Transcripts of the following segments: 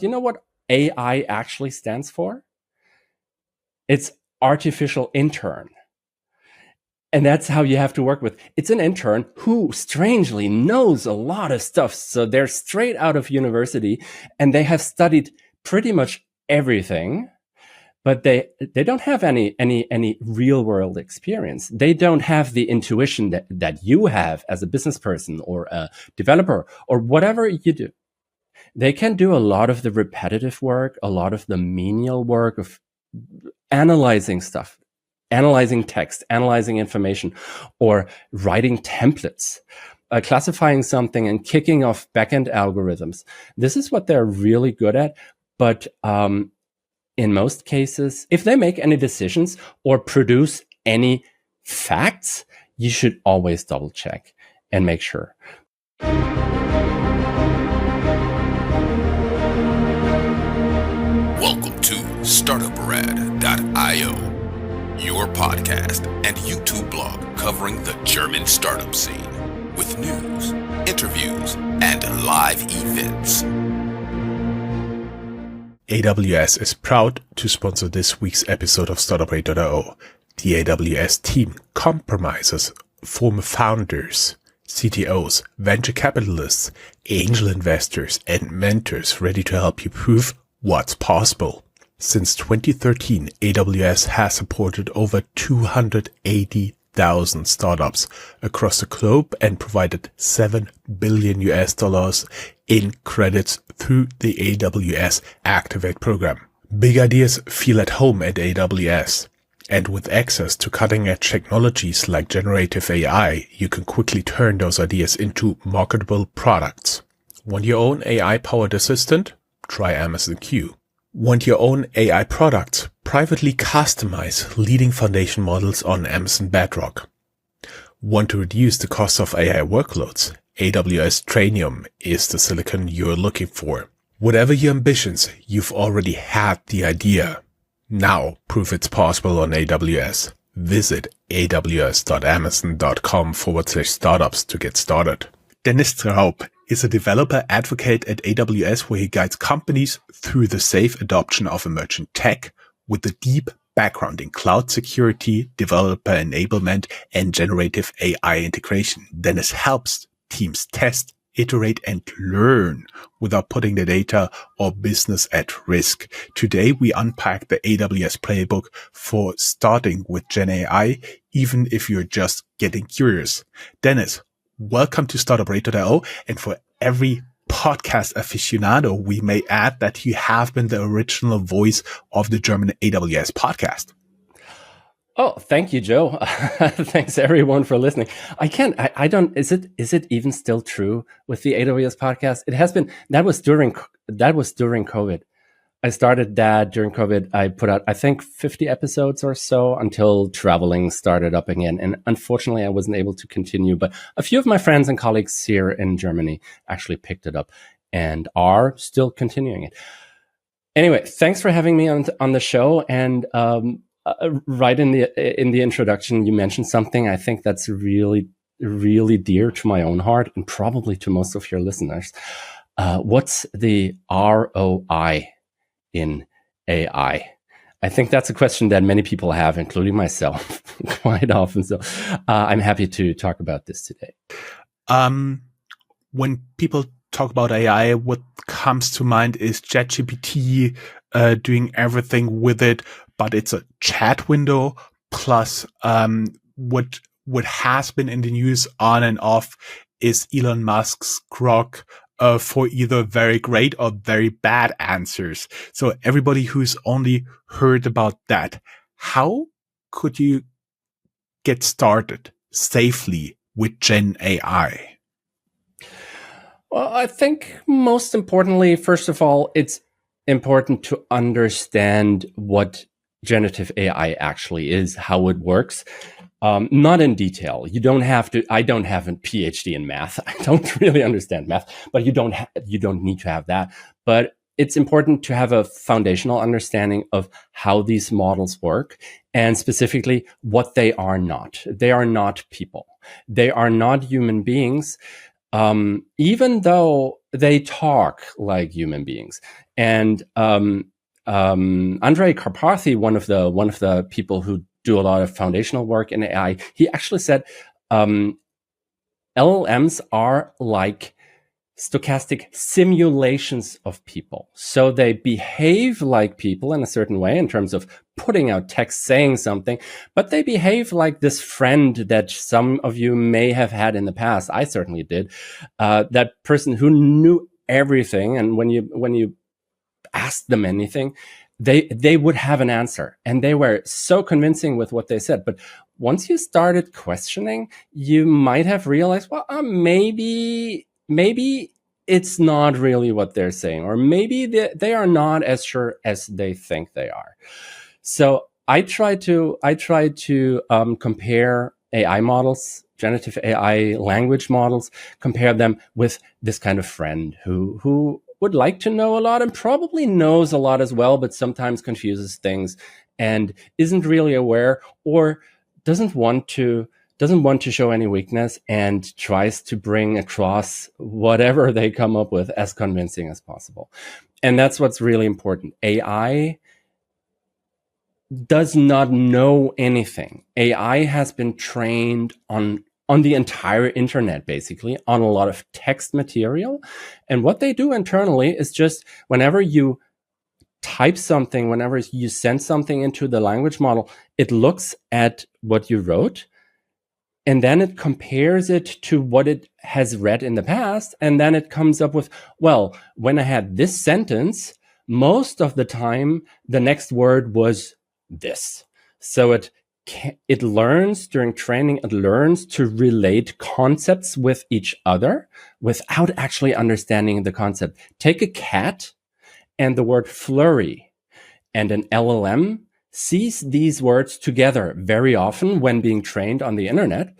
Do you know what AI actually stands for? It's Artificial Intern. And that's how you have to work with. It's an intern who strangely knows a lot of stuff. So they're straight out of university and they have studied pretty much everything, but they don't have any real world experience. They don't have the intuition that you have as a business person or a developer or whatever you do. They can do a lot of the repetitive work, a lot of the menial work of analyzing stuff, analyzing text, analyzing information, or writing templates, classifying something and kicking off backend algorithms. This is what they're really good at. But in most cases, if they make any decisions or produce any facts, you should always double check and make sure. Welcome to Startuprad.io, your podcast and YouTube blog covering the German startup scene with news, interviews, and live events. AWS is proud to sponsor this week's episode of Startuprad.io. The AWS team comprises former founders, CTOs, venture capitalists, angel investors, and mentors ready to help you prove what's possible. Since 2013, AWS has supported over 280,000 startups across the globe and provided $7 billion in credits through the AWS Activate program. Big ideas feel at home at AWS. And with access to cutting-edge technologies like generative AI, you can quickly turn those ideas into marketable products. Want your own AI-powered assistant? Try Amazon Q. Want your own AI products? Privately customize leading foundation models on Amazon Bedrock. Want to reduce the cost of AI workloads? AWS Trainium is the silicon you're looking for. Whatever your ambitions, you've already had the idea. Now prove it's possible on AWS. Visit aws.amazon.com/startups to get started. Dennis Traub is a developer advocate at AWS where he guides companies through the safe adoption of emerging tech with a deep background in cloud security, developer enablement, and generative AI integration. Dennis helps teams test, iterate, and learn without putting the data or business at risk. Today, we unpack the AWS playbook for starting with GenAI, even if you're just getting curious. Dennis, welcome to Startuprad.io, and for every podcast aficionado, we may add that you have been the original voice of the German AWS podcast. Oh, thank you, Joe. Thanks everyone for listening. I don't, is it even still true with the AWS podcast? It has been, that was during COVID. I started that during COVID. I put out, I think 50 episodes or so until traveling started up again. And unfortunately I wasn't able to continue, but a few of my friends and colleagues here in Germany actually picked it up and are still continuing it. Anyway, thanks for having me on the show. And, right in the introduction, you mentioned something I think that's really, really dear to my own heart and probably to most of your listeners. What's the ROI in AI? I think that's a question that many people have, including myself, quite often. So I'm happy to talk about this today. When people talk about AI, what comes to mind is ChatGPT doing everything with it, but it's a chat window plus what has been in the news on and off is Elon Musk's Grok for either very great or very bad answers. So everybody who's only heard about that, how could you get started safely with Gen AI? Well, I think most importantly, first of all, it's important to understand what generative AI actually is, how it works. Not in detail. You don't have to. I don't have a PhD in math. I don't really understand math, but you don't need to have that. But it's important to have a foundational understanding of how these models work and specifically what they are not. They are not people. They are not human beings. Even though they talk like human beings. And Andrej Karpathy, one of the people who do a lot of foundational work in AI, he actually said LLMs are like stochastic simulations of people. So they behave like people in a certain way in terms of putting out text saying something, but they behave like this friend that some of you may have had in the past. I certainly did. That person who knew everything, and when you asked them anything, they would have an answer, and they were so convincing with what they said. But once you started questioning, you might have realized, well, maybe it's not really what they're saying, or maybe they are not as sure as they think they are. So I try to compare AI models, generative AI language models, compare them with this kind of friend who would like to know a lot and probably knows a lot as well, but sometimes confuses things and isn't really aware, or doesn't want to show any weakness and tries to bring across whatever they come up with as convincing as possible. And that's what's really important. AI does not know anything. AI has been trained on the entire internet, basically, on a lot of text material. And what they do internally is just whenever you type something, whenever you send something into the language model, it looks at what you wrote, and then it compares it to what it has read in the past. And then it comes up with, well, when I had this sentence, most of the time, the next word was this. So it learns during training, it learns to relate concepts with each other without actually understanding the concept. Take a cat and the word flurry, and an LLM sees these words together very often when being trained on the internet.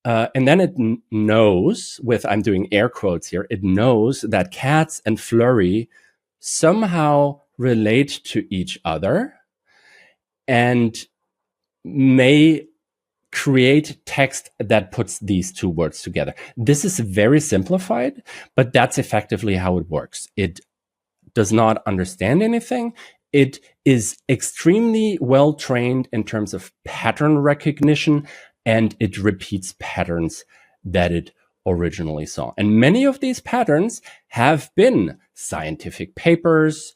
And then it knows, I'm doing air quotes here, it knows that cats and flurry somehow relate to each other and may create text that puts these two words together. This is very simplified, but that's effectively how it works. It does not understand anything. It is extremely well trained in terms of pattern recognition, and it repeats patterns that it originally saw. And many of these patterns have been scientific papers,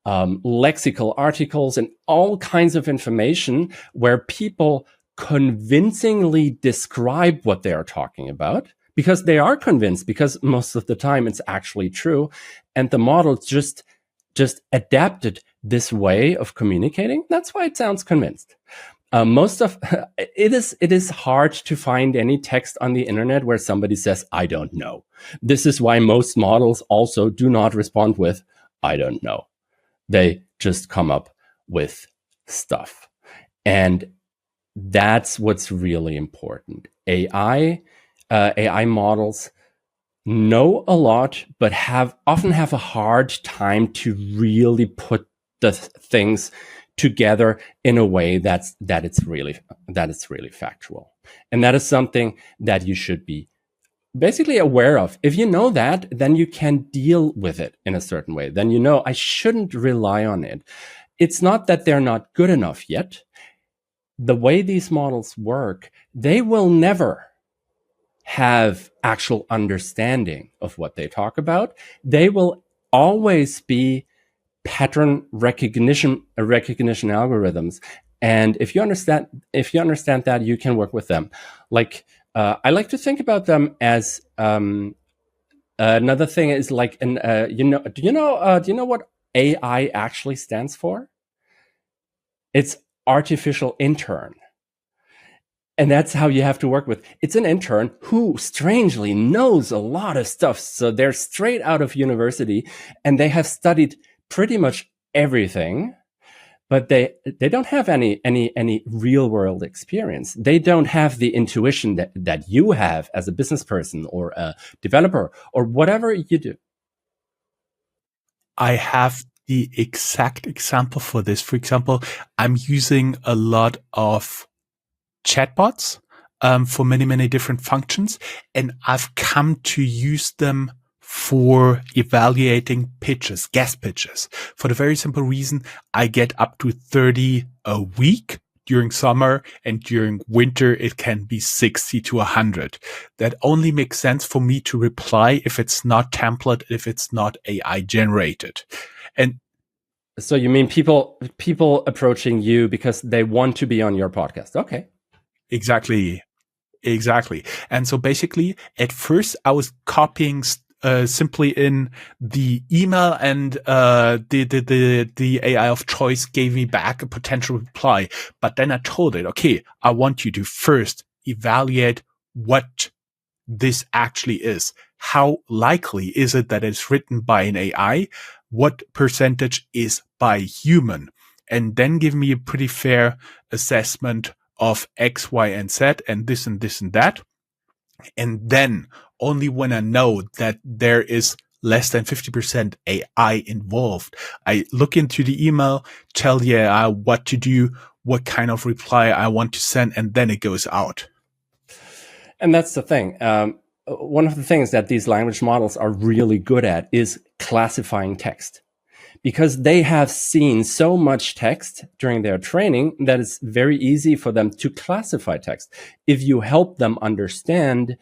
lexical articles, and all kinds of information where people convincingly describe what they are talking about, because they are convinced, because most of the time it's actually true. And the model just adapted this way of communicating. That's why it sounds convinced. It is hard to find any text on the internet where somebody says, I don't know. This is why most models also do not respond with, I don't know. They just come up with stuff. And that's what's really important. AI models know a lot, but often have a hard time to really put the things together in a way that it's really factual. And that is something that you should be basically aware of. If you know that, then you can deal with it in a certain way. Then you know, I shouldn't rely on it. It's not that they're not good enough yet. The way these models work, they will never have actual understanding of what they talk about. They will always be pattern recognition algorithms. And if you understand that, you can work with them. Like, I like to think about them as another thing is like do you know what AI actually stands for? It's Artificial Intern. And that's how you have to work with. It's an intern who strangely knows a lot of stuff. So they're straight out of university and they have studied pretty much everything, but they don't have any real world experience. They don't have the intuition that you have as a business person or a developer or whatever you do. I have the exact example for this. For example, I'm using a lot of chatbots for many different functions, and I've come to use them for evaluating pitches, guest pitches, for the very simple reason I get up to 30 a week during summer, and during winter it can be 60 to 100. That only makes sense for me to reply if it's not template, if it's not AI generated. And so you mean people approaching you because they want to be on your podcast? Okay. Exactly. And so basically, at first I was copying simply in the email, and the AI of choice gave me back a potential reply. But then I told it, okay, I want you to first evaluate what this actually is. How likely is it that it's written by an AI? What percentage is by human? And then give me a pretty fair assessment of X, Y, and Z, and this and this and that. And then only when I know that there is less than 50% AI involved, I look into the email, tell the AI what to do, what kind of reply I want to send, and then it goes out. And that's the thing. One of the things that these language models are really good at is classifying text, because they have seen so much text during their training that it's very easy for them to classify text. If you help them understand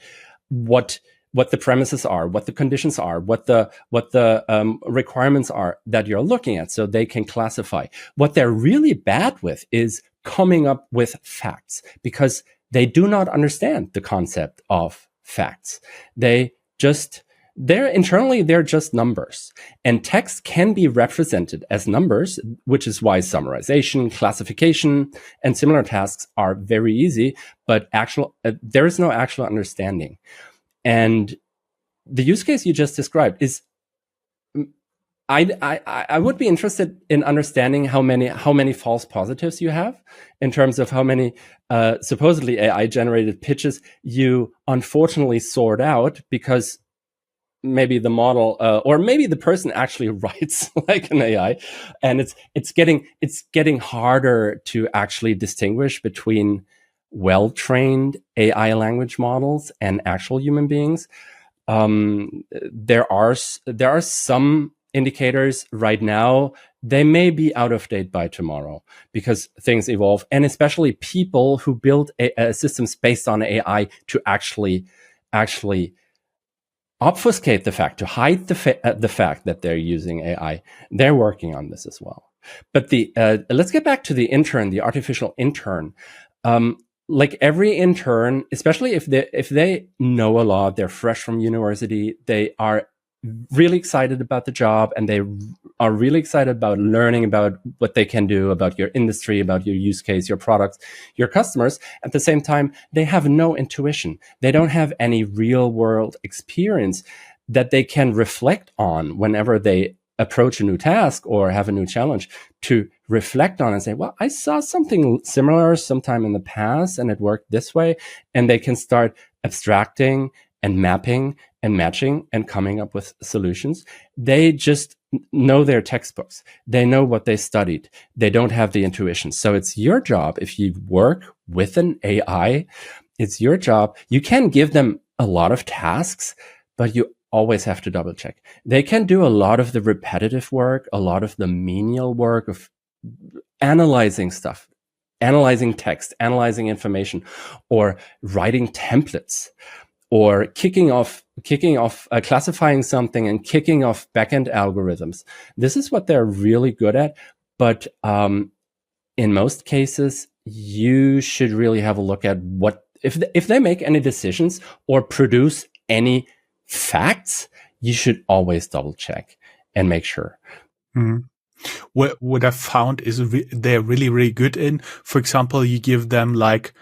what the premises are, what the conditions are, what the requirements are that you're looking at, so they can classify. What they're really bad with is coming up with facts, because they do not understand the concept of facts. They're internally, they're just numbers, and text can be represented as numbers, which is why summarization, classification, and similar tasks are very easy, but there is no actual understanding. And the use case you just described is, I would be interested in understanding how many false positives you have in terms of how many supposedly AI generated pitches you unfortunately sort out, because maybe the model or maybe the person actually writes like an AI, and it's getting harder to actually distinguish between well-trained AI language models and actual human beings. There are some indicators right now. They may be out of date by tomorrow because things evolve, and especially people who build systems based on AI to actually obfuscate the fact, to hide the fact that they're using AI. They're working on this as well. But let's get back to the intern, the artificial intern. Like every intern, especially if they know a lot, they're fresh from university, they are really excited about the job, and they are really excited about learning about what they can do, about your industry, about your use case, your products, your customers. At the same time, they have no intuition. They don't have any real world experience that they can reflect on whenever they approach a new task or have a new challenge, to reflect on and say, well, I saw something similar sometime in the past and it worked this way. And they can start abstracting and mapping and matching and coming up with solutions. They just know their textbooks. They know what they studied. They don't have the intuition. So it's your job, if you work with an AI, it's your job. You can give them a lot of tasks, but you always have to double check. They can do a lot of the repetitive work, a lot of the menial work of analyzing stuff, analyzing text, analyzing information, or writing templates, or kicking off classifying something and kicking off backend algorithms. This is what they're really good at. But in most cases, you should really have a look at what, if they make any decisions or produce any facts, you should always double check and make sure. Mm-hmm. What I've found is they're really, really good in, for example, you give them like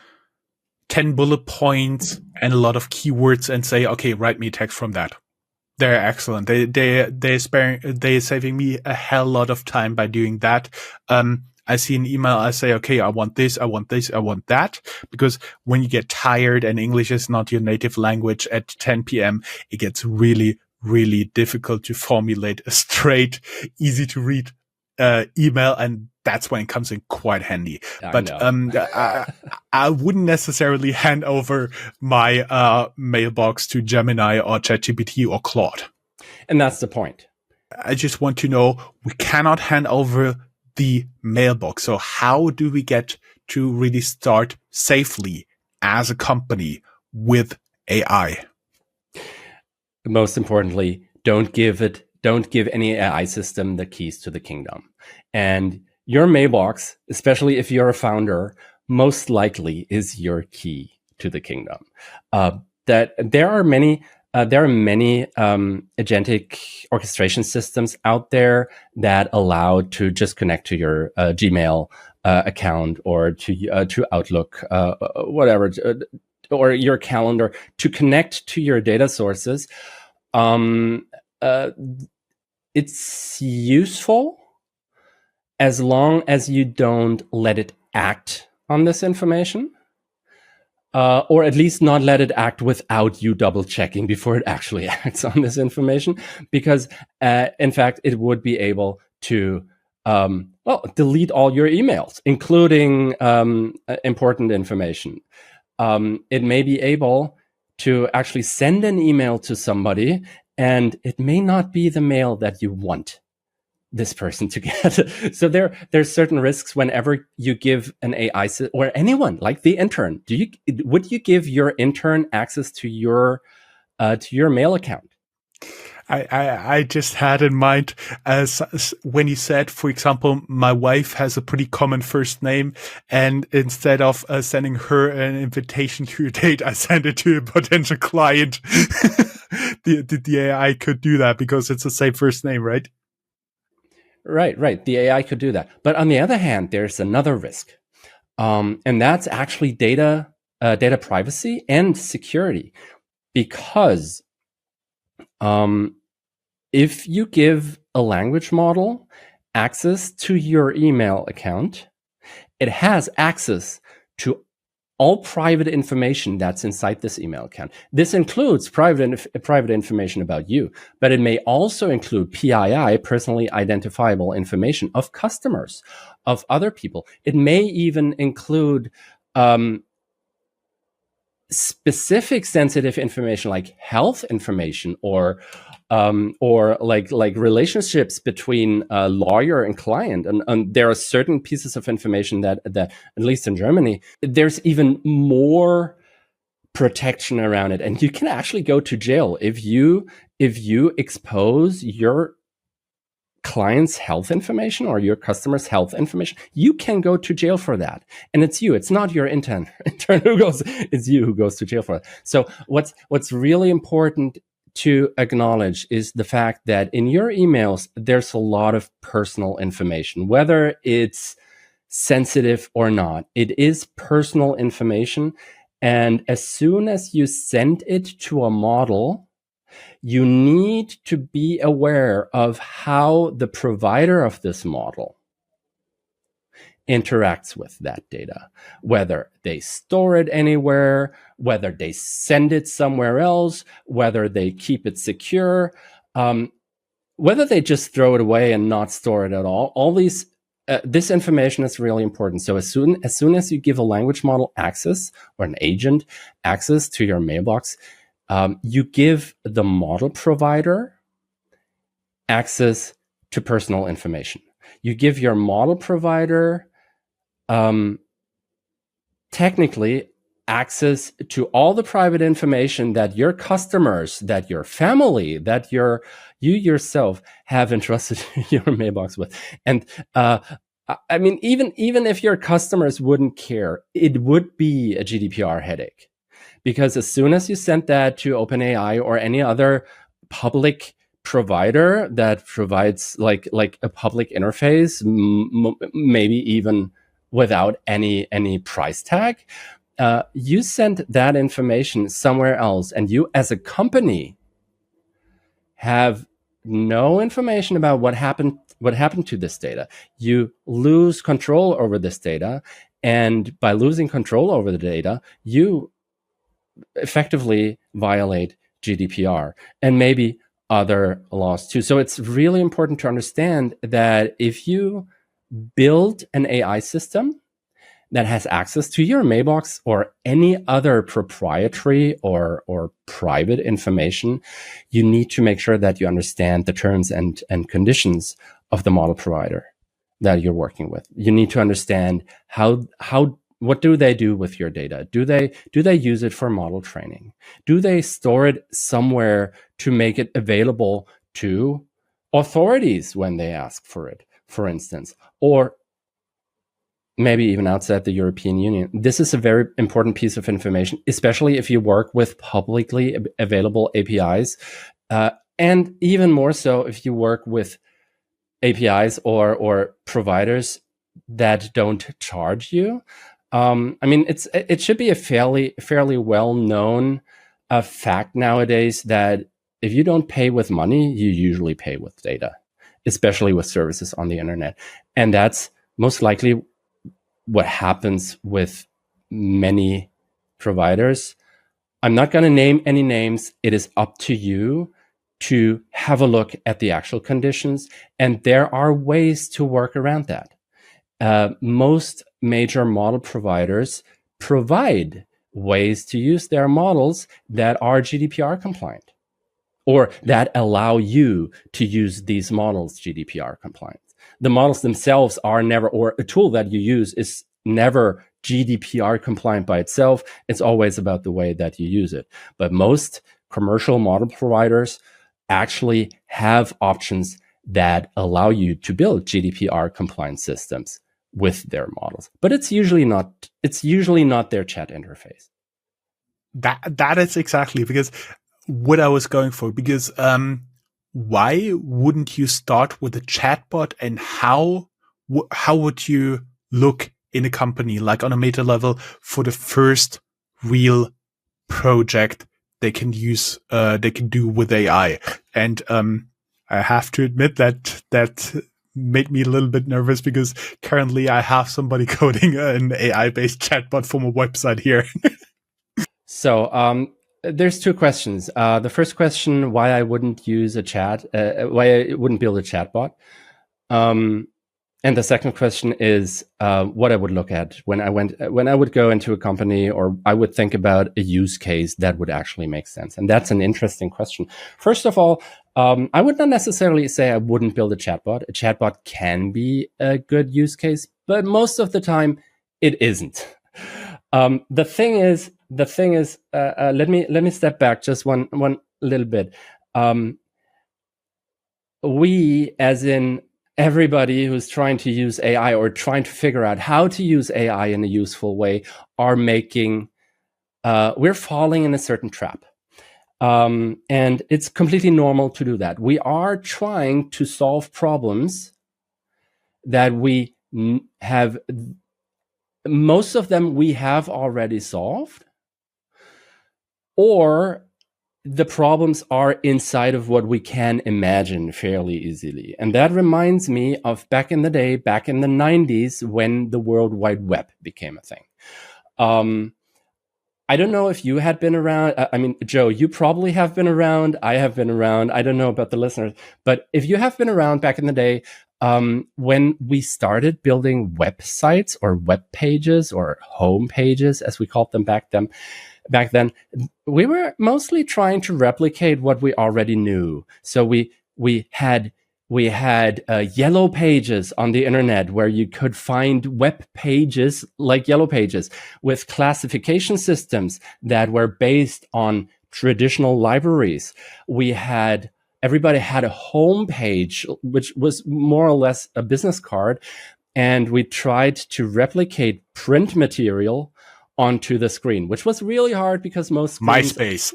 10 bullet points and a lot of keywords and say, okay, write me text from that. They're excellent. They're saving me a hell lot of time by doing that. I see an email, I say, okay, I want this, I want this, I want that. Because when you get tired and English is not your native language at 10 p.m., it gets really, really difficult to formulate a straight, easy to read email, and that's when it comes in quite handy. I wouldn't necessarily hand over my mailbox to Gemini or ChatGPT or Claude. And that's the point. I just want to know, we cannot hand over the mailbox. So how do we get to really start safely as a company with AI? Most importantly, don't give any AI system the keys to the kingdom. And your mailbox, especially if you're a founder, most likely is your key to the kingdom. That there are many agentic orchestration systems out there that allow to just connect to your Gmail account or to Outlook, whatever, or your calendar, to connect to your data sources. It's useful as long as you don't let it act on this information. Or at least not let it act without you double checking before it actually acts on this information, because in fact, it would be able to delete all your emails, including important information. It may be able to actually send an email to somebody, and it may not be the mail that you want this person to get. So there's certain risks whenever you give an AI or anyone, like the intern. Would you give your intern access to your mail account? I just had in mind when you said, for example, my wife has a pretty common first name, and instead of sending her an invitation to a date, I send it to a potential client. The AI could do that because it's the same first name, right? Right. The AI could do that. But on the other hand, there's another risk. And that's actually data privacy and security. Because if you give a language model access to your email account, it has access to all private information that's inside this email account. This includes private information about you, but it may also include PII, personally identifiable information, of customers, of other people. It may even include specific sensitive information like health information or like relationships between a lawyer and client. And there are certain pieces of information that at least in Germany, there's even more protection around it. And you can actually go to jail if you expose your client's health information or your customer's health information. You can go to jail for that. And it's not your intern who goes, it's you who goes to jail for it. So what's really important to acknowledge is the fact that in your emails, there's a lot of personal information, whether it's sensitive or not. It is personal information. And as soon as you send it to a model, you need to be aware of how the provider of this model interacts with that data, whether they store it anywhere, whether they send it somewhere else, whether they keep it secure, whether they just throw it away and not store it at all. All these this information is really important. So as soon as you give a language model access or an agent access to your mailbox, you give the model provider access to personal information. You give your model provider technically access to all the private information that your customers, that your family, that you yourself have entrusted your mailbox with. And I mean, even if your customers wouldn't care, it would be a GDPR headache. Because as soon as you send that to OpenAI or any other public provider that provides like a public interface, maybe even without any price tag, you send that information somewhere else, and you as a company have no information about what happened to this data. You lose control over this data, and by losing control over the data, you effectively violate GDPR and maybe other laws too. So it's really important to understand that if you build an AI system that has access to your mailbox or any other proprietary or private information, you need to make sure that you understand the terms and conditions of the model provider that you're working with. You need to understand how what do they do with your data? Do they use it for model training? Do they store it somewhere to make it available to authorities when they ask for it, for instance, or maybe even outside the European Union? This is a very important piece of information, especially if you work with publicly available APIs, and even more so if you work with APIs or providers that don't charge you. I mean, it should be a fairly well known fact nowadays that if you don't pay with money, you usually pay with data, especially with services on the internet, and that's most likely what happens with many providers. I'm not going to name any names. It is up to you to have a look at the actual conditions, and there are ways to work around that. Most major model providers provide ways to use their models that are GDPR compliant, or that allow you to use these models GDPR compliant. The models themselves are never, or a tool that you use is never GDPR compliant by itself. It's always about the way that you use it. But most commercial model providers actually have options that allow you to build GDPR compliant systems with their models. But it's usually not their chat interface. That is exactly because what I was going for, because why wouldn't you start with a chatbot, and how would you look in a company, like on a meta level, for the first real project they can use, they can do with AI? And I have to admit that made me a little bit nervous, because currently I have somebody coding an AI-based chatbot for my website here. So there's two questions. The first question, why I wouldn't use a chat, why I wouldn't build a chatbot. And the second question is what I would look at when I would go into a company, or I would think about a use case that would actually make sense. And that's an interesting question. First of all, I would not necessarily say I wouldn't build a chatbot. A chatbot can be a good use case, but most of the time it isn't. The thing is, let me step back just one little bit. We, as in everybody who's trying to use AI or trying to figure out how to use AI in a useful way, are we're falling in a certain trap. And it's completely normal to do that. We are trying to solve problems that we have, most of them we have already solved, or the problems are inside of what we can imagine fairly easily. And that reminds me of back in the day, back in the 90s, when the World Wide Web became a thing. I don't know if you had been around. I mean, Joe, you probably have been around. I have been around. I don't know about the listeners, but if you have been around back in the day, when we started building websites or web pages or home pages, as we called them back then, we were mostly trying to replicate what we already knew. So we had yellow pages on the internet where you could find web pages like yellow pages with classification systems that were based on traditional libraries. Everybody had a home page, which was more or less a business card, and we tried to replicate print material onto the screen, which was really hard because most screens, MySpace.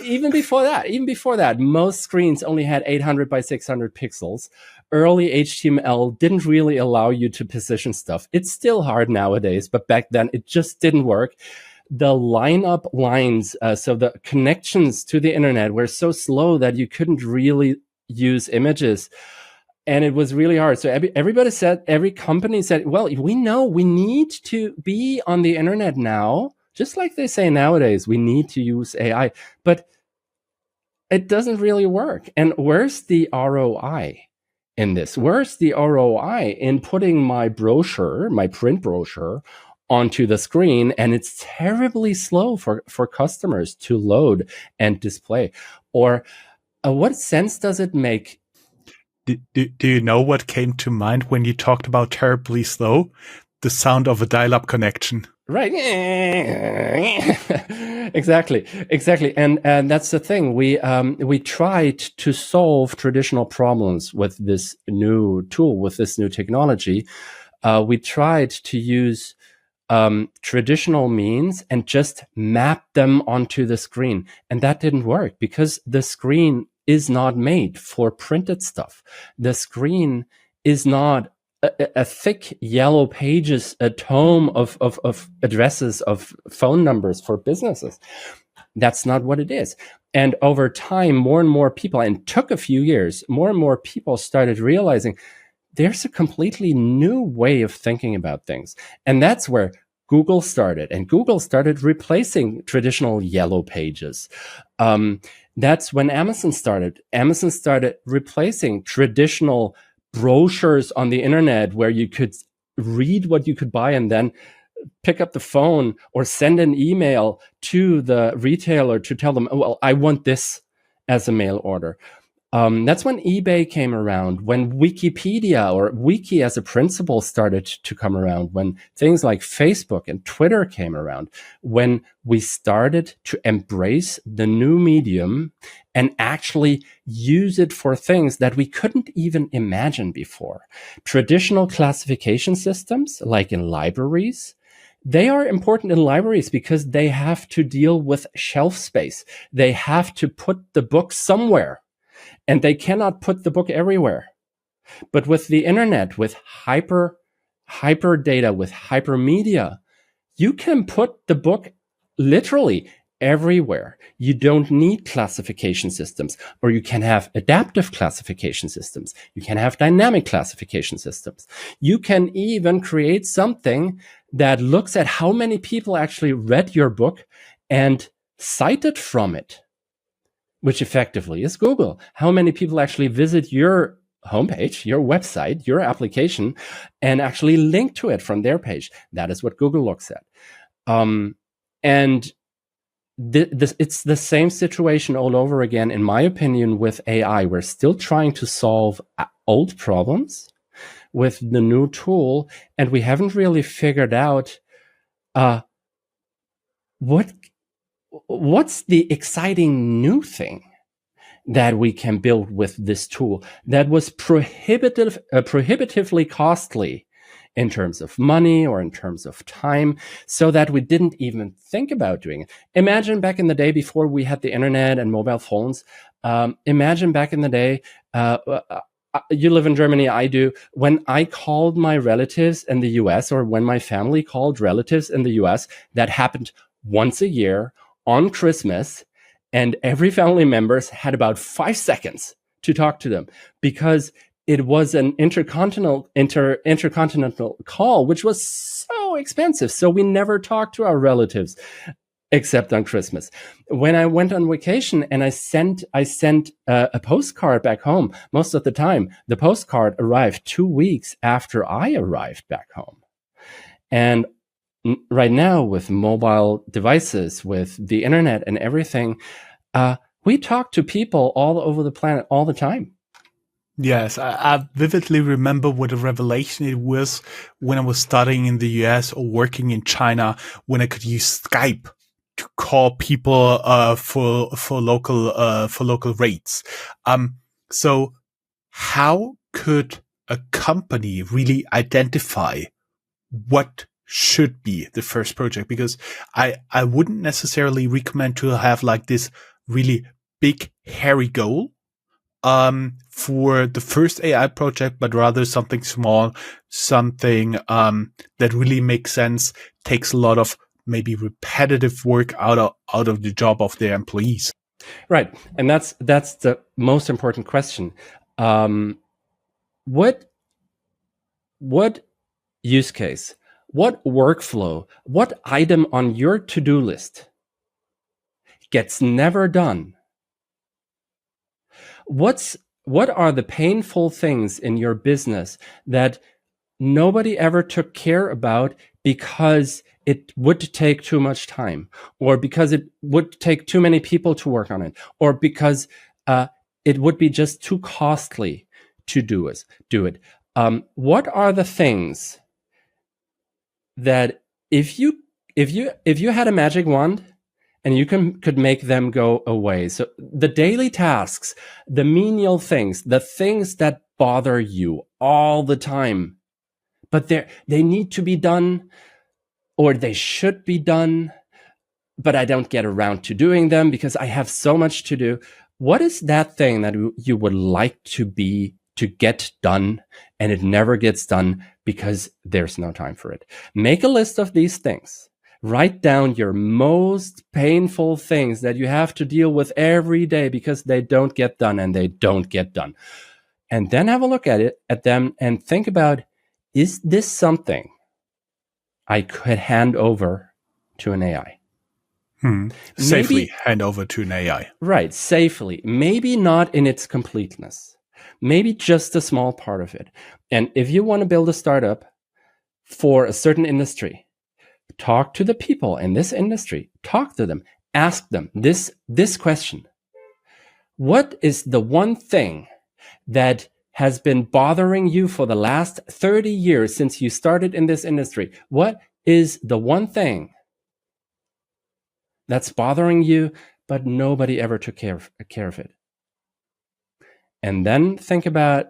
even before that, most screens only had 800 by 600 pixels. Early HTML didn't really allow you to position stuff. It's still hard nowadays, but back then it just didn't work. The lineup lines, so the connections to the internet were so slow that you couldn't really use images. And it was really hard. So every company said, well, we know we need to be on the internet now, just like they say nowadays, we need to use AI, but it doesn't really work. And where's the ROI in this? Where's the ROI in putting my brochure, my print brochure, onto the screen, and it's terribly slow for customers to load and display? Or what sense does it make? Do you know what came to mind when you talked about terribly slow? The sound of a dial-up connection. Right. Exactly. And that's the thing. We tried to solve traditional problems with this new tool, with this new technology. We tried to use traditional means and just map them onto the screen. And that didn't work because the screen is not made for printed stuff. The screen is not a thick yellow pages, a tome of addresses, of phone numbers for businesses. That's not what it is. And over time, more and more people, and it took a few years, more and more people started realizing there's a completely new way of thinking about things. And that's where Google started. And Google started replacing traditional yellow pages. That's when Amazon started. Amazon started replacing traditional brochures on the internet where you could read what you could buy and then pick up the phone or send an email to the retailer to tell them, oh, well, I want this as a mail order. That's when eBay came around, when Wikipedia or Wiki as a principle started to come around, when things like Facebook and Twitter came around, when we started to embrace the new medium and actually use it for things that we couldn't even imagine before. Traditional classification systems, like in libraries, they are important in libraries because they have to deal with shelf space. They have to put the book somewhere. And they cannot put the book everywhere. But with the internet, with hyper data, with hypermedia, you can put the book literally everywhere. You don't need classification systems, or you can have adaptive classification systems. You can have dynamic classification systems. You can even create something that looks at how many people actually read your book and cited from it, which effectively is Google. How many people actually visit your homepage, your website, your application, and actually link to it from their page? That is what Google looks at. And it's the same situation all over again, in my opinion, with AI. We're still trying to solve old problems with the new tool, and we haven't really figured out what's the exciting new thing that we can build with this tool that was prohibitively costly in terms of money or in terms of time, so that we didn't even think about doing it. Imagine back in the day before we had the internet and mobile phones. Imagine back in the day, you live in Germany, I do. When I called my relatives in the US, or when my family called relatives in the US, that happened once a year on Christmas, and every family members had about 5 seconds to talk to them because it was an intercontinental call, which was so expensive. So we never talked to our relatives except on Christmas. When I went on vacation and I sent a postcard back home, most of the time the postcard arrived 2 weeks after I arrived back home. And right now, with mobile devices, with the internet and everything, we talk to people all over the planet all the time. Yes, I vividly remember what a revelation it was when I was studying in the US or working in China, when I could use Skype to call people for local rates. So how could a company really identify what should be the first project? Because I wouldn't necessarily recommend to have like this really big, hairy goal for the first AI project, but rather something small, something that really makes sense, takes a lot of maybe repetitive work out of the job of their employees. Right, and that's the most important question. What use case, what workflow, what item on your to-do list gets never done? What's what are the painful things in your business that nobody ever took care about because it would take too much time, or because it would take too many people to work on it, or because it would be just too costly to do it. What are the things that if you had a magic wand and you could make them go away? So the daily tasks, the menial things, the things that bother you all the time, but they need to be done, or they should be done, but I don't get around to doing them because I have so much to do. What is that thing that you would like to get done, and it never gets done because there's no time for it? Make a list of these things. Write down your most painful things that you have to deal with every day because they don't get done, and they don't get done. And then have a look at them and think about, is this something I could hand over to an AI? Safely hand over to an AI. Right, safely. Maybe not in its completeness. Maybe just a small part of it. And if you want to build a startup for a certain industry, talk to the people in this industry. Talk to them. Ask them this question. What is the one thing that has been bothering you for the last 30 years since you started in this industry? What is the one thing that's bothering you, but nobody ever took care of it? And then think about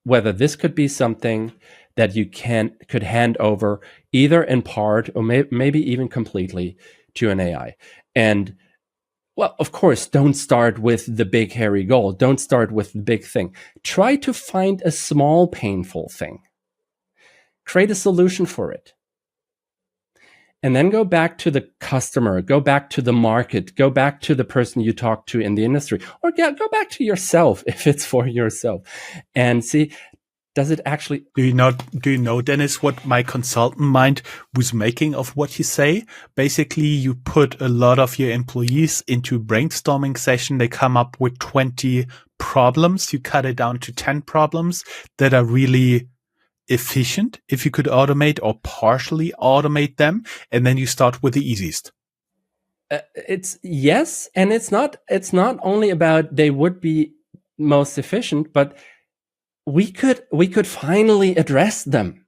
whether this could be something that you could hand over either in part or maybe even completely to an AI. And well, of course, don't start with the big hairy goal. Don't start with the big thing. Try to find a small painful thing. Create a solution for it. And then go back to the customer, go back to the market, go back to the person you talk to in the industry, or go back to yourself if it's for yourself, and see, does it actually... Do you know, Dennis, what my consultant mind was making of what you say? Basically, you put a lot of your employees into brainstorming session. They come up with 20 problems. You cut it down to 10 problems that are really efficient if you could automate or partially automate them, and then you start with the easiest. It's yes, and it's not only about they would be most efficient, but we could finally address them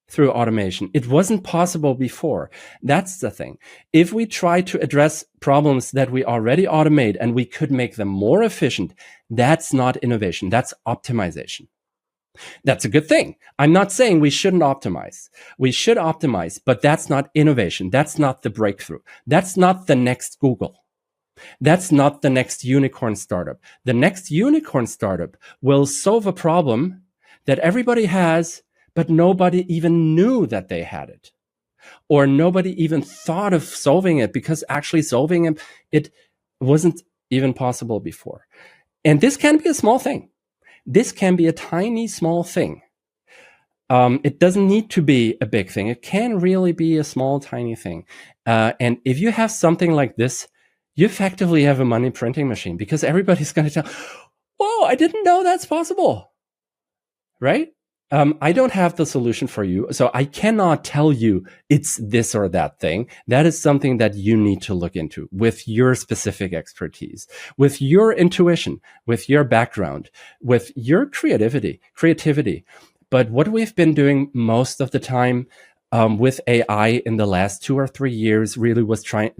through automation. It wasn't possible before. That's the thing. If we try to address problems that we already automate and we could make them more efficient, that's not innovation. That's optimization. That's a good thing. I'm not saying we shouldn't optimize. We should optimize, but that's not innovation. That's not the breakthrough. That's not the next Google. That's not the next unicorn startup. The next unicorn startup will solve a problem that everybody has, but nobody even knew that they had it. Or nobody even thought of solving it, because actually solving it wasn't even possible before. And this can be a small thing. This can be a tiny, small thing. It doesn't need to be a big thing. It can really be a small, tiny thing. And if you have something like this, you effectively have a money printing machine, because everybody's going to tell, whoa, I didn't know that's possible, right? I don't have the solution for you, so I cannot tell you it's this or that thing. That is something that you need to look into with your specific expertise, with your intuition, with your background, with your creativity. But what we've been doing most of the time with AI in the last 2 or 3 years really was trying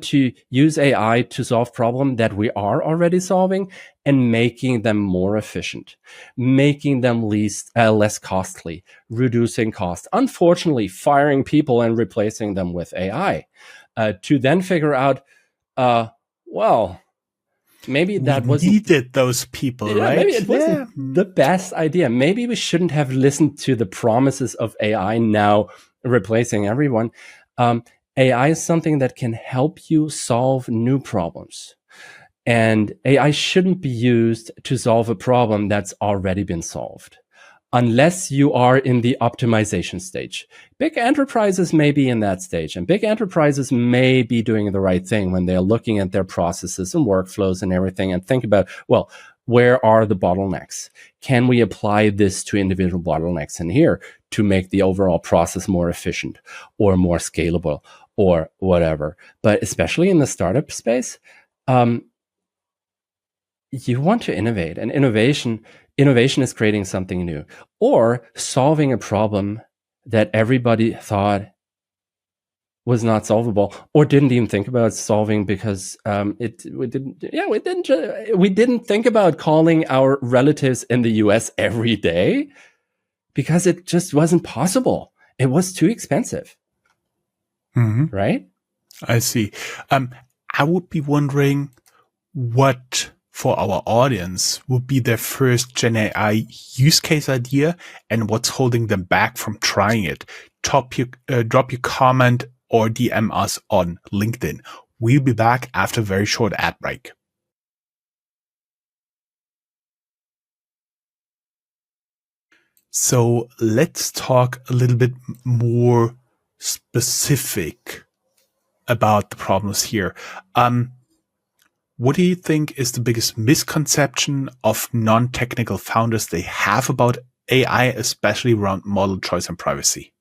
to use AI to solve problems that we are already solving and making them more efficient, making them less costly, reducing costs. Unfortunately, firing people and replacing them with AI to then figure out, well, maybe that wasn't needed those people, right? Maybe it wasn't the best idea. Maybe we shouldn't have listened to the promises of AI now replacing everyone. AI is something that can help you solve new problems. And AI shouldn't be used to solve a problem that's already been solved. unless you are in the optimization stage. Big enterprises may be in that stage, and big enterprises may be doing the right thing when they're looking at their processes and workflows and everything and think about, well, where are the bottlenecks? Can we apply this to individual bottlenecks in here to make the overall process more efficient or more scalable or whatever? But especially in the startup space, you want to innovate, and innovation is creating something new or solving a problem that everybody thought was not solvable or didn't even think about solving because we didn't think about calling our relatives in the US every day because it just wasn't possible. It was too expensive. Right? I see. I would be wondering what for our audience would be their first GenAI use case idea and what's holding them back from trying it. Drop your comment or DM us on LinkedIn. We'll be back after a very short ad break. So let's talk a little bit more specific about the problems here. What do you think is the biggest misconception of non-technical founders they have about AI, especially around model choice and privacy?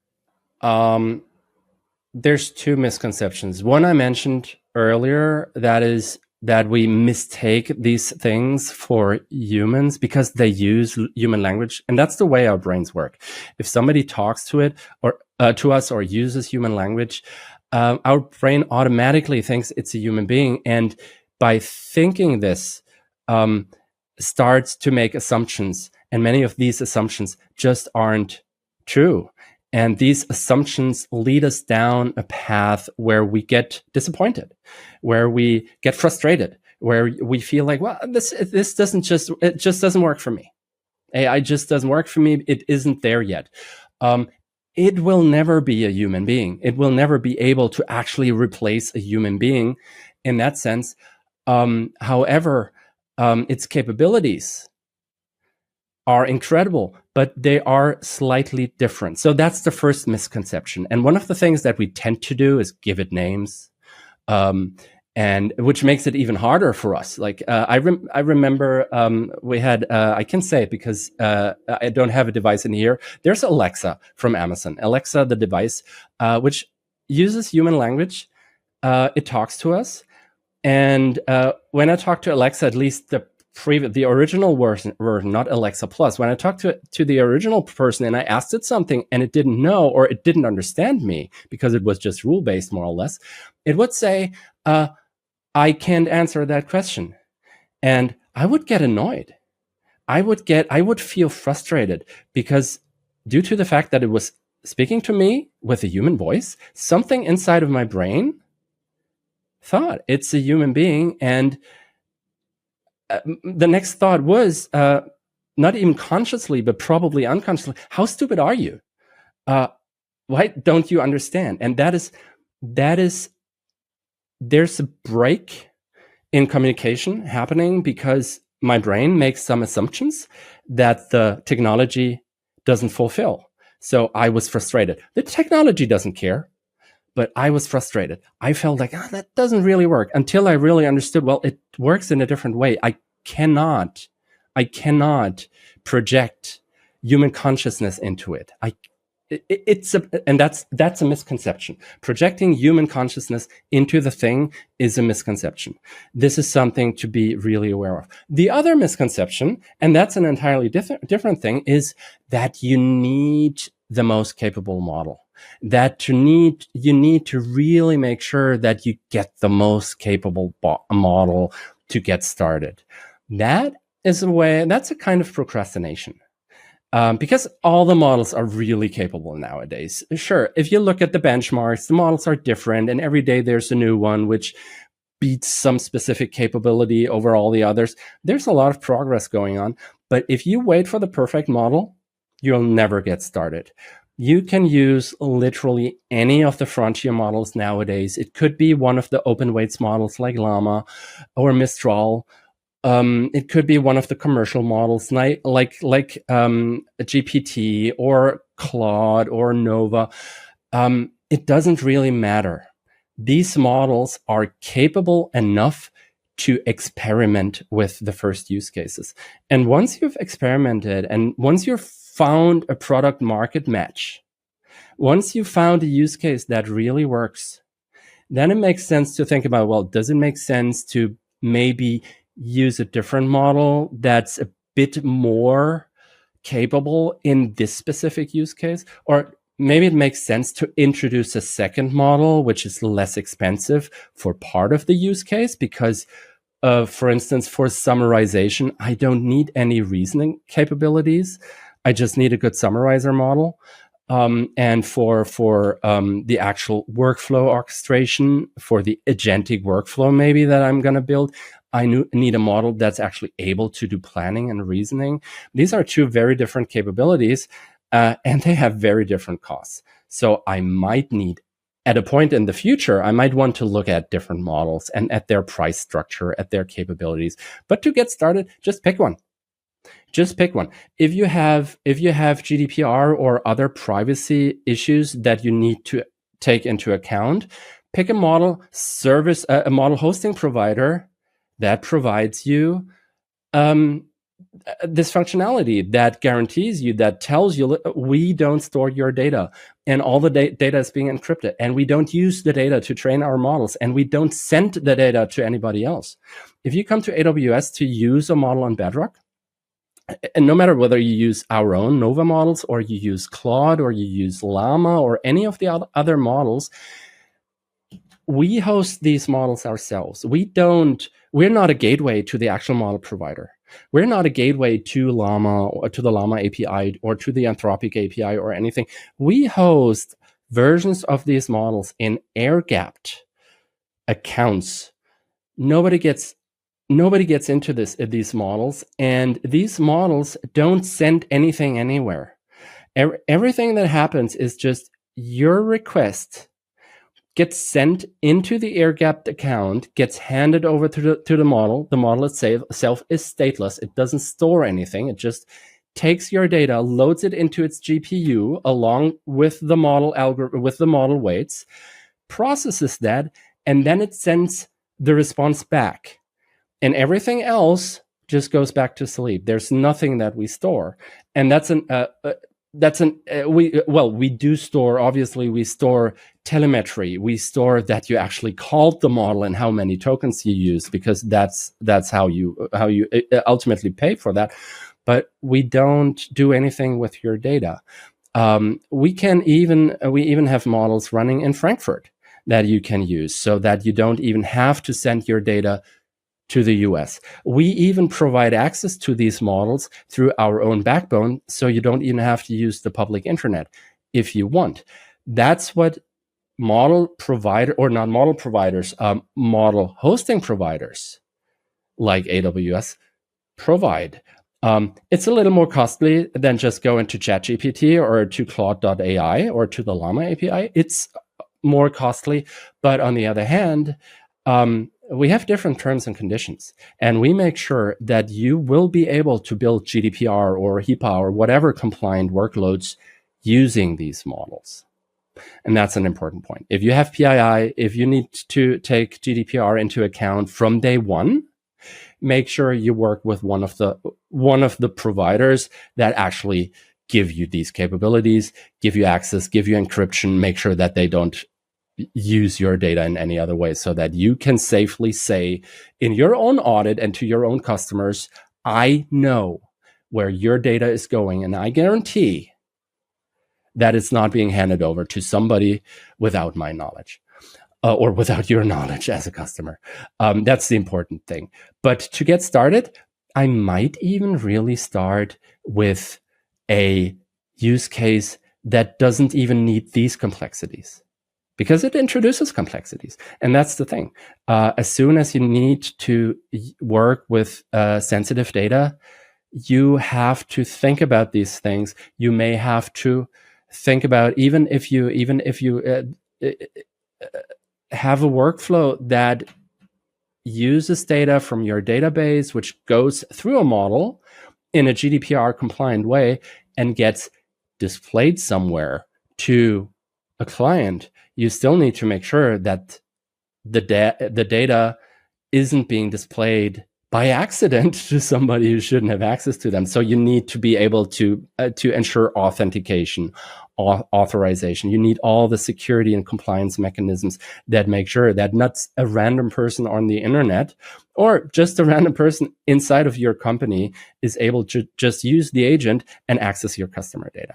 There's two misconceptions. One I mentioned earlier, that is that we mistake these things for humans because they use human language, and that's the way our brains work. If somebody talks to it or to us or uses human language, our brain automatically thinks it's a human being, and by thinking this, starts to make assumptions, and many of these assumptions just aren't true. And these assumptions lead us down a path where we get disappointed, where we get frustrated, where we feel like, well, this just doesn't work for me. AI just doesn't work for me. It isn't there yet. It will never be a human being. It will never be able to actually replace a human being in that sense. However, its capabilities are incredible, but they are slightly different. So that's the first misconception. And one of the things that we tend to do is give it names, and which makes it even harder for us. Like I remember we had, I can say it because I don't have a device in here. There's Alexa from Amazon. Alexa, the device, which uses human language. It talks to us. And when I talk to Alexa, at least the original version, not Alexa Plus, when I talked to the original person and I asked it something and it didn't know or it didn't understand me because it was just rule-based more or less, it would say, I can't answer that question. And I would get annoyed. I would feel frustrated because due to the fact that it was speaking to me with a human voice, something inside of my brain thought it's a human being. And the next thought was, not even consciously, but probably unconsciously, how stupid are you? Why don't you understand? And there's a break in communication happening because my brain makes some assumptions that the technology doesn't fulfill. So I was frustrated. The technology doesn't care, but I was frustrated. I felt like, that doesn't really work, until I really understood, well, it works in a different way. I cannot project human consciousness into it. That's a misconception. Projecting human consciousness into the thing is a misconception. This is something to be really aware of. The other misconception, and that's an entirely different thing, is that you need the most capable model. That you need to really make sure that you get the most capable model to get started. That's a kind of procrastination. Because all the models are really capable nowadays. Sure, if you look at the benchmarks, the models are different, and every day there's a new one which beats some specific capability over all the others. There's a lot of progress going on. But if you wait for the perfect model, you'll never get started. You can use literally any of the frontier models nowadays. It could be one of the open weights models like Llama or Mistral, It could be one of the commercial models, like GPT or Claude or Nova. It doesn't really matter. These models are capable enough to experiment with the first use cases. And once you've experimented and once you've found a product market match, once you found a use case that really works, then it makes sense to think about, well, does it make sense to maybe use a different model that's a bit more capable in this specific use case? Or maybe it makes sense to introduce a second model, which is less expensive for part of the use case, because for instance, for summarization, I don't need any reasoning capabilities. I just need a good summarizer model. And for the actual workflow orchestration, for the agentic workflow maybe that I'm going to build, I need a model that's actually able to do planning and reasoning. These are two very different capabilities, and they have very different costs. So I might need, at a point in the future, I might want to look at different models and at their price structure, at their capabilities. But to get started, just pick one. Just pick one. If you have GDPR or other privacy issues that you need to take into account, pick a model hosting provider that provides you this functionality, that guarantees you, that tells you, we don't store your data, and all the data is being encrypted, and we don't use the data to train our models, and we don't send the data to anybody else. If you come to AWS to use a model on Bedrock, and no matter whether you use our own Nova models or you use Claude or you use Llama or any of the other models, we host these models ourselves. We're not a gateway to the actual model provider. We're not a gateway to Llama or to the Llama API or to the Anthropic API or anything. We host versions of these models in air-gapped accounts. Nobody gets into these models, and these models don't send anything anywhere. Everything that happens is just your request gets sent into the air-gapped account, gets handed over to the model. The model itself is stateless. It doesn't store anything. It just takes your data, loads it into its GPU along with the model algorithm, with the model weights, processes that, and then it sends the response back. And everything else just goes back to sleep. There's nothing that we store, and we do store. Obviously, we store telemetry. We store that you actually called the model and how many tokens you use, because that's how you ultimately pay for that. But we don't do anything with your data. We even have models running in Frankfurt that you can use, so that you don't even have to send your data to the US. We even provide access to these models through our own backbone, so you don't even have to use the public internet if you want. That's what model hosting providers like AWS provide. It's a little more costly than just going to ChatGPT or to Claude.ai or to the Llama API. It's more costly, but on the other hand, we have different terms and conditions, and we make sure that you will be able to build GDPR or HIPAA or whatever compliant workloads using these models. And that's an important point. If you have PII, if you need to take GDPR into account from day one, make sure you work with one of the providers that actually give you these capabilities, give you access, give you encryption, make sure that they don't use your data in any other way, so that you can safely say in your own audit and to your own customers, I know where your data is going, and I guarantee that it's not being handed over to somebody without my knowledge or without your knowledge as a customer. That's the important thing. But to get started, I might even really start with a use case that doesn't even need these complexities, because it introduces complexities. And that's the thing. As soon as you need to work with sensitive data, you have to think about these things. You may have to think about, even if you have a workflow that uses data from your database, which goes through a model in a GDPR compliant way and gets displayed somewhere to a client, you still need to make sure that the data isn't being displayed by accident to somebody who shouldn't have access to them. So you need to be able to ensure authentication, authorization. You need all the security and compliance mechanisms that make sure that not a random person on the internet or just a random person inside of your company is able to just use the agent and access your customer data.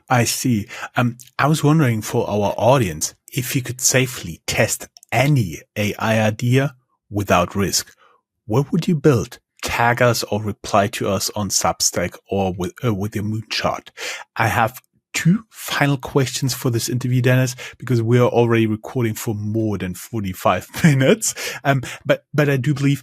I see. I was wondering for our audience, if you could safely test any AI idea without risk, what would you build? Tag us or reply to us on Substack or with your moonshot. I have 2 final questions for this interview, Dennis, because we are already recording for more than 45 minutes. But I do believe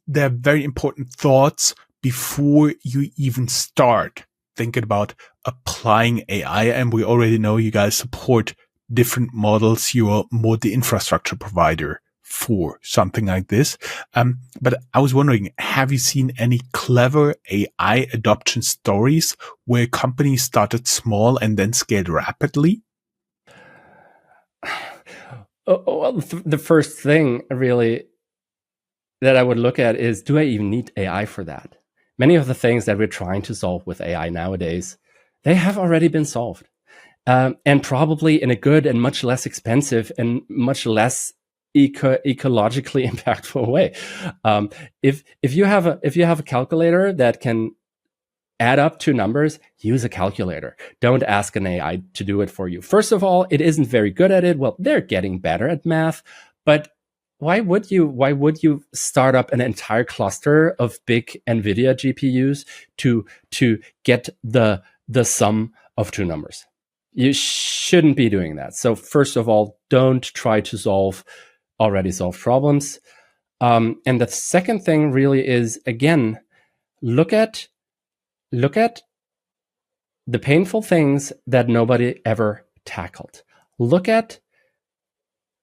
there are very important thoughts before you even start thinking about applying AI. And we already know you guys support different models. You are more the infrastructure provider for something like this. But I was wondering, have you seen any clever AI adoption stories where companies started small and then scaled rapidly? Well, the first thing really that I would look at is, do I even need AI for that? Many of the things that we're trying to solve with AI nowadays, they have already been solved. And probably in a good and much less expensive and much less ecologically impactful way. If you have a calculator that can add up 2 numbers, use a calculator. Don't ask an AI to do it for you. First of all, it isn't very good at it. Well, they're getting better at math, but why would you start up an entire cluster of big NVIDIA GPUs to get the sum of 2 numbers? You shouldn't be doing that. So first of all, don't try to solve already solved problems. And the second thing really is, again, look at the painful things that nobody ever tackled. Look at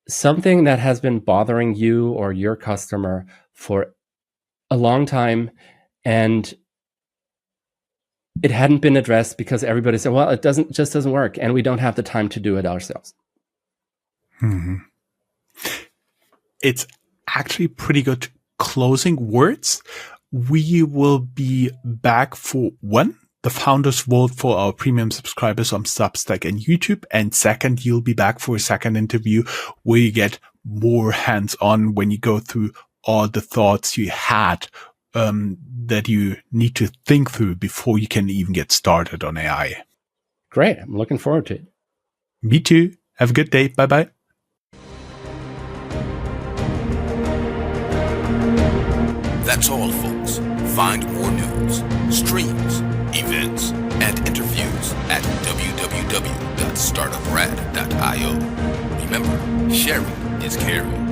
something that has been bothering you or your customer for a long time, and it hadn't been addressed because everybody said, well, it just doesn't work, and we don't have the time to do it ourselves. It's actually pretty good closing words. We will be back for 1, the founders vote for our premium subscribers on Substack and YouTube. And 2nd, you'll be back for a 2nd interview where you get more hands-on when you go through all the thoughts you had that you need to think through before you can even get started on AI. Great. I'm looking forward to it. Me too. Have a good day. Bye-bye. That's all, folks. Find more news, streams, events, and interviews at www.startuprad.io. Remember, sharing is caring.